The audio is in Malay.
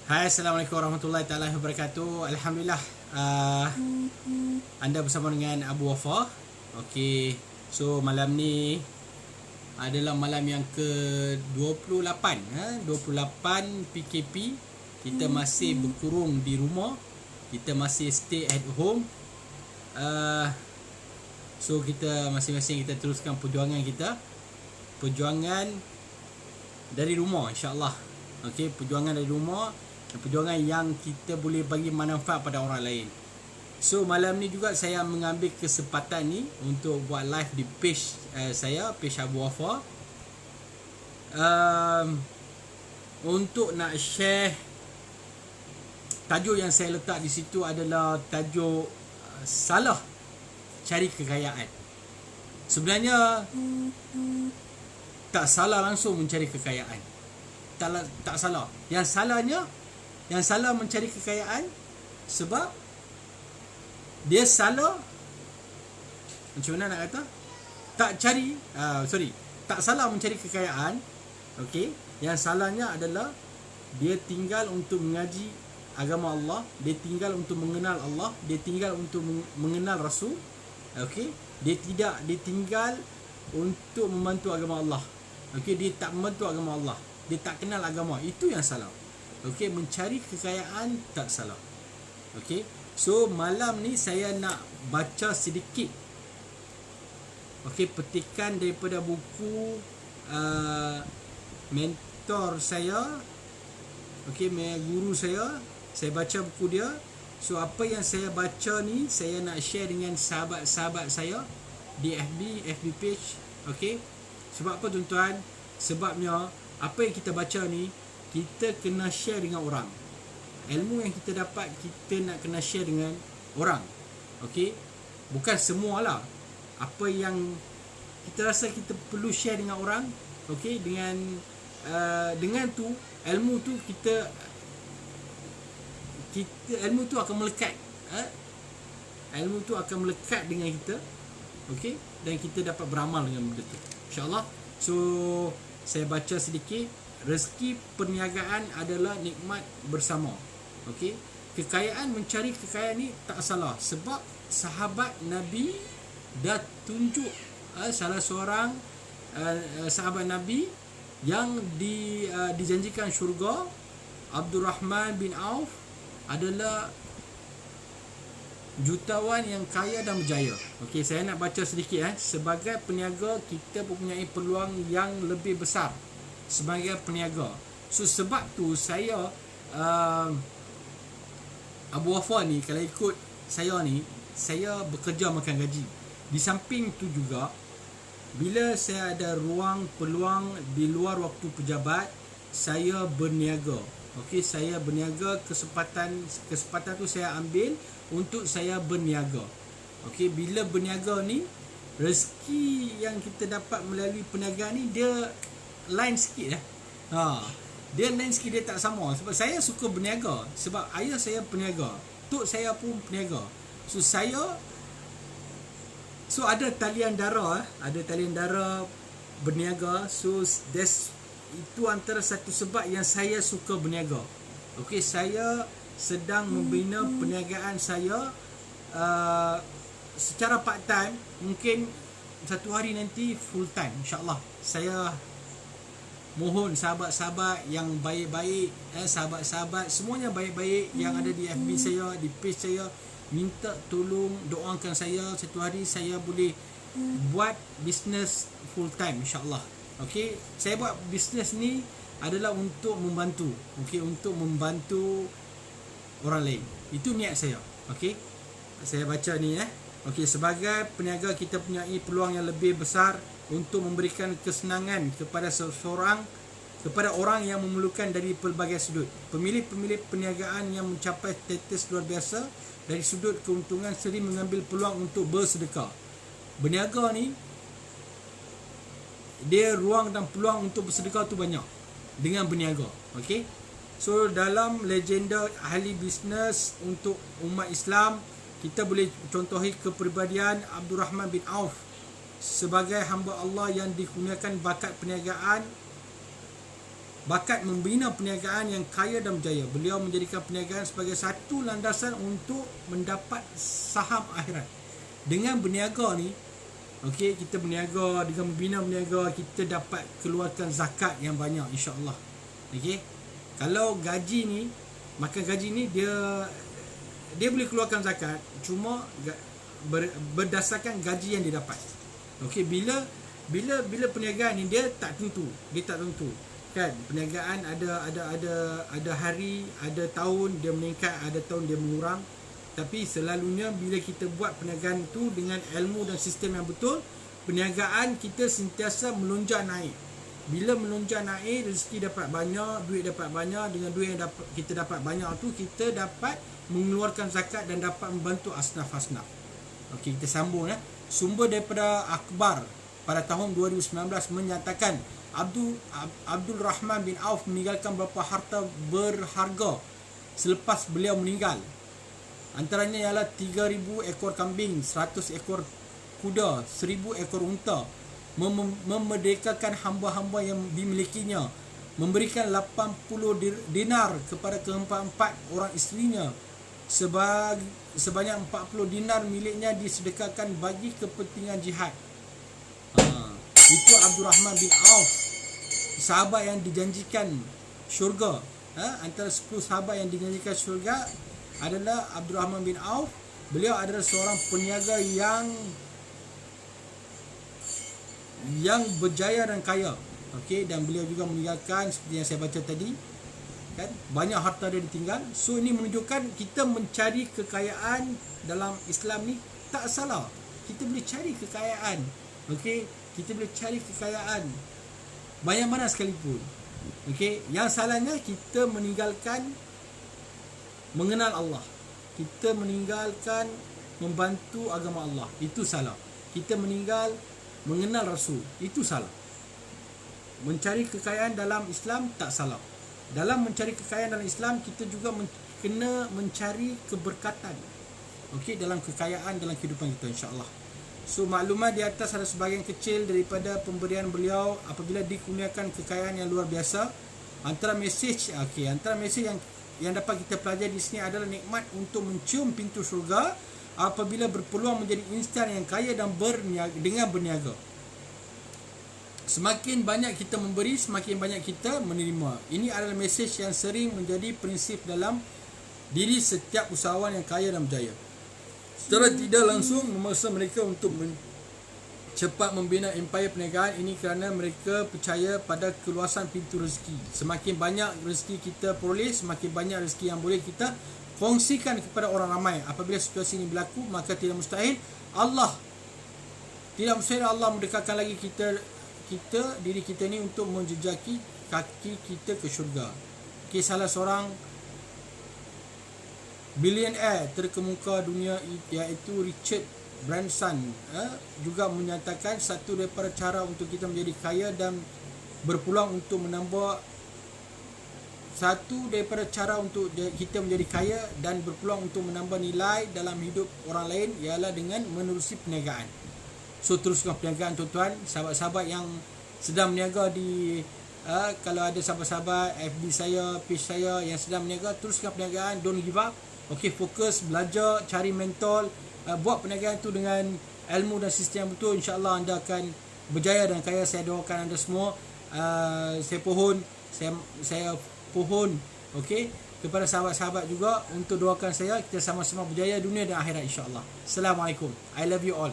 Hai, Assalamualaikum warahmatullahi taala wabarakatuh. Alhamdulillah, anda bersama dengan Abu Wafa. Okey, so malam ni adalah malam yang ke-28, 28 PKP. Kita masih berkurung di rumah. Kita masih stay at home. So kita masing-masing kita teruskan perjuangan kita. Perjuangan dari rumah, insya-Allah. Okey, perjuangan dari rumah, perjuangan yang kita boleh bagi manfaat pada orang lain. So malam ni juga saya mengambil kesempatan ni untuk buat live di page saya, page Abu Wafa, untuk nak share. Tajuk yang saya letak di situ adalah tajuk salah cari kekayaan. Sebenarnya tak salah langsung mencari kekayaan. Tak salah. Yang salah mencari kekayaan sebab dia salah, macam mana nak kata, tak salah mencari kekayaan. Okey, yang salahnya adalah dia tinggal untuk mengaji agama Allah, dia tinggal untuk mengenal Allah, dia tinggal untuk mengenal Rasul. Okey, dia tinggal untuk membantu agama Allah. Okey, dia tak membantu agama Allah, dia tak kenal agama. Itu yang salah. Okey, mencari kekayaan tak salah. Okey, so malam ni saya nak baca sedikit, okey, petikan daripada buku mentor saya, okey, guru saya. Saya baca buku dia. So apa yang saya baca ni saya nak share dengan sahabat-sahabat saya di FB page. Okey, sebab apa tuan-tuan? Sebabnya apa yang kita baca ni kita kena share dengan orang. Ilmu yang kita dapat kita nak kena share dengan orang. Okey, bukan semualah. Apa yang kita rasa kita perlu share dengan orang, okey, dengan tu ilmu tu ilmu tu akan melekat. Ilmu tu akan melekat dengan kita. Okey, dan kita dapat beramal dengan benda tu, insya-Allah. So saya baca sedikit. Rezeki perniagaan adalah nikmat bersama. Okey, mencari kekayaan ni tak salah sebab sahabat Nabi dah tunjuk salah seorang sahabat Nabi yang dijanjikan syurga, Abdurrahman bin Auf, adalah jutawan yang kaya dan berjaya. Okey, saya nak baca sedikit. Sebagai peniaga kita mempunyai peluang yang lebih besar sebagai peniaga. So sebab tu saya Abu Wafa ni, kalau ikut saya ni, saya bekerja makan gaji. Di samping tu juga, bila saya ada peluang di luar waktu pejabat, saya berniaga. Okey, saya berniaga, kesempatan tu saya ambil untuk saya berniaga. Okey, bila berniaga ni, rezeki yang kita dapat melalui perniagaan ni dia lain sikit. Dia lain sikit, dia tak sama. Sebab saya suka berniaga, sebab ayah saya berniaga, tok saya pun berniaga. So ada talian darah, berniaga. So itu antara satu sebab yang saya suka berniaga. Okey, saya sedang membina perniagaan saya secara part time. Mungkin satu hari nanti full time, insya-Allah. Saya mohon sahabat-sahabat yang baik-baik, sahabat-sahabat semuanya baik-baik yang ada di FB saya, di page saya, minta tolong doakan saya satu hari saya boleh buat bisnes full time, insya-Allah. Okey, saya buat bisnes ni adalah untuk membantu, untuk membantu orang lain. Itu niat saya. Okey, saya baca ni. Okey, sebagai peniaga kita punya peluang yang lebih besar untuk memberikan kesenangan kepada orang yang memerlukan dari pelbagai sudut. Pemilih-pemilih perniagaan yang mencapai status luar biasa dari sudut keuntungan sering mengambil peluang untuk bersedekah. Berniaga ni dia ruang dan peluang untuk bersedekah tu banyak dengan berniaga. Okey, so dalam legenda ahli bisnes untuk umat Islam, kita boleh contohi kepribadian Abdurrahman bin Auf sebagai hamba Allah yang dikurniakan bakat perniagaan bakat membina perniagaan yang kaya dan berjaya. Beliau menjadikan perniagaan sebagai satu landasan untuk mendapat saham akhirat. Dengan berniaga ni, okey, kita berniaga, dengan membina berniaga, kita dapat keluarkan zakat yang banyak, insya-Allah. Okey. Kalau gaji ni, maka gaji ni dia boleh keluarkan zakat, cuma berdasarkan gaji yang dia dapat. Okey, bila perniagaan ni dia tak tentu, kan. Perniagaan ada hari, ada tahun dia meningkat, ada tahun dia mengurang. Tapi selalunya bila kita buat perniagaan itu dengan ilmu dan sistem yang betul, perniagaan kita sentiasa melonjak naik. Bila melonjak naik, rezeki dapat banyak, duit dapat banyak. Dengan duit yang kita dapat banyak tu, kita dapat mengeluarkan zakat dan dapat membantu asnaf-asnaf. Okey, kita sambung ya. Sumber daripada akhbar pada tahun 2019 menyatakan Abdul Rahman bin Auf meninggalkan beberapa harta berharga selepas beliau meninggal. Antaranya ialah 3,000 ekor kambing, 100 ekor kuda, 1,000 ekor unta, memerdekakan hamba-hamba yang dimilikinya, memberikan 80 dinar kepada keempat-empat orang isterinya, sebanyak 40 dinar miliknya disedekahkan bagi kepentingan jihad. Itu Abdul Rahman bin Auf, sahabat yang dijanjikan syurga. Antara 10 sahabat yang dijanjikan syurga adalah Abdul Rahman bin Auf. Beliau adalah seorang peniaga yang berjaya dan kaya. Okey, dan beliau juga meninggalkan seperti yang saya baca tadi, kan, banyak harta dia ditinggal. So ini menunjukkan kita mencari kekayaan dalam Islam ni tak salah. Kita boleh cari kekayaan. Okey, kita boleh cari kekayaan banyak mana sekalipun. Okey, yang salahnya kita meninggalkan mengenal Allah. Kita meninggalkan membantu agama Allah. Itu salah. Kita meninggal mengenal Rasul. Itu salah. Mencari kekayaan dalam Islam tak salah. Dalam mencari kekayaan dalam Islam, kita juga kena mencari keberkatan. Okey, dalam kekayaan dalam kehidupan kita, insya-Allah. So maklumat di atas adalah sebahagian kecil daripada pemberian beliau apabila dikurniakan kekayaan yang luar biasa. Antara mesej yang dapat kita pelajari di sini adalah nikmat untuk mencium pintu syurga apabila berpeluang menjadi insan yang kaya dan dengan berniaga. Semakin banyak kita memberi, semakin banyak kita menerima. Ini adalah mesej yang sering menjadi prinsip dalam diri setiap usahawan yang kaya dan berjaya. Secara tidak langsung memaksa mereka untuk cepat membina empayar perniagaan ini kerana mereka percaya pada keluasan pintu rezeki. Semakin banyak rezeki kita peroleh, semakin banyak rezeki yang boleh kita kongsikan kepada orang ramai. Apabila situasi ini berlaku, maka tidak mustahil Allah mendekatkan lagi diri kita ni untuk menjejaki kaki kita ke syurga. Salah seorang billionaire terkemuka dunia iaitu Richard Branson juga menyatakan satu daripada cara untuk kita menjadi kaya dan berpeluang untuk menambah nilai dalam hidup orang lain ialah dengan menerusi perniagaan. So teruskan perniagaan tuan-tuan, sahabat-sahabat yang sedang berniaga di kalau ada sahabat-sahabat FB saya, page saya yang sedang berniaga, teruskan perniagaan, don't give up. Okey, fokus, belajar, cari mentor, buat perniagaan itu dengan ilmu dan sistem yang betul. InsyaAllah anda akan berjaya dan kaya. Saya doakan anda semua. Saya pohon okey, kepada sahabat-sahabat juga untuk doakan saya, kita sama-sama berjaya dunia dan akhirat, insyaAllah. Assalamualaikum. I love you all.